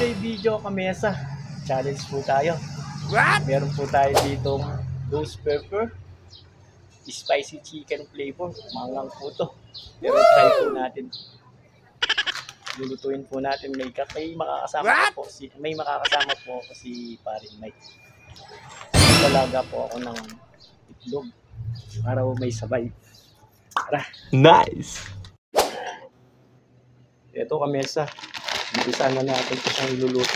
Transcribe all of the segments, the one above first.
today's video, kamesa, challenge po tayo. What? Meron po tayo ditong ghost pepper, spicy chicken flavor. Mangang po to. Pero try po natin. Lulutuin po natin. May makakasama po si Paring Mike. Talaga po ako ng itlog para may sabay. Tara. Nice! Ito kamesa. Umpisa na natin ito siyang iluluto.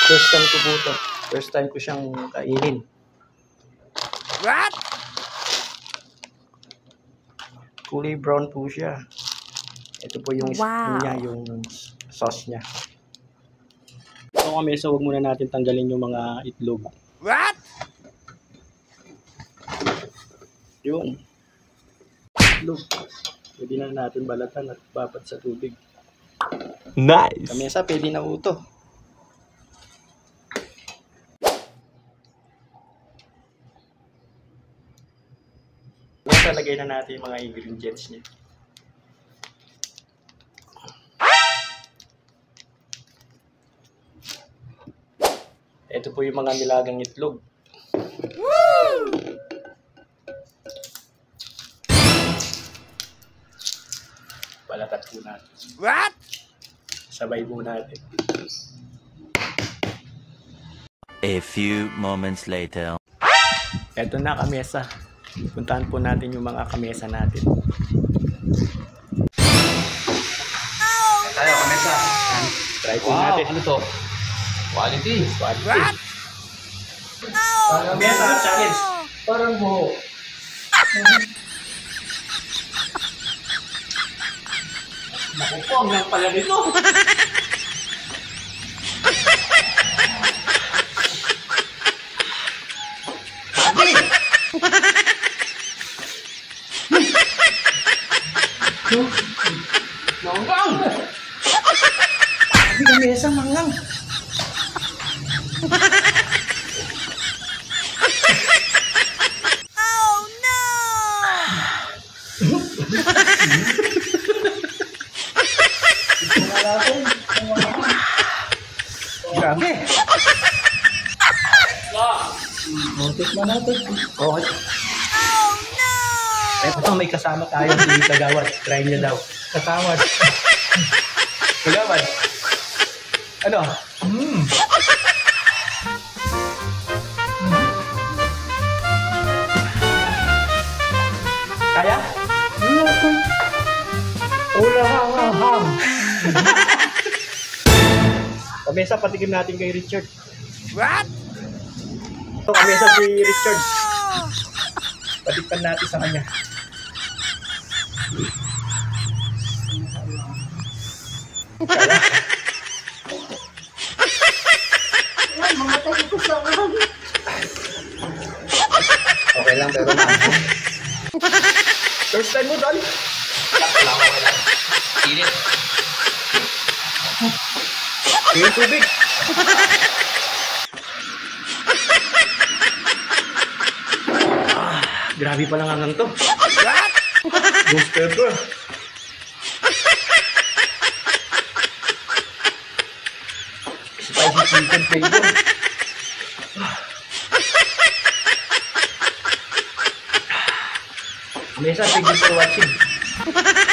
First time ko po ito. First time ko siyang kainin. What? Kulay brown po siya. Ito po yung yung sauce niya. So kamesa, huwag muna natin tanggalin yung mga itlog. What? Yun. Itlog. Pwede na natin balatan at babat sa tubig. Nice! Kamesa, pwede na po ito. Lagay na natin yung mga ingredients niya. Ito po yung mga nilagang itlog. Woo! Balatat po natin. What? Sabay po natin. A few moments later. Ito na kamesa. Puntahan po natin yung mga kamesa natin. Tayo, kamesa. Try po Wow, natin. ano to? Quality. Quality. What? Kamesa challenge. Parang buho. Naku po, ang lang pala nito. Sabi! Manggang! Sabi kamesa, mangang. Grabe. Muntik na natin. Okay. Ito, may kasama tayo si Kagawad. Try niya daw. Kagawad. Kagawad. Ano? Kaya? Ulahang. Kamesa, patikim natin kay Richard. What? Ito, kamesa si Richard. Patikpan natin sa kanya. Kaya? Okay lang, pero mahal. First time mo, Dol? Init. Yung tubig. Grabe pa lang hanggang to. What? Ghost pepper. Spicy chicken flavor. Mesa, thank you for watching.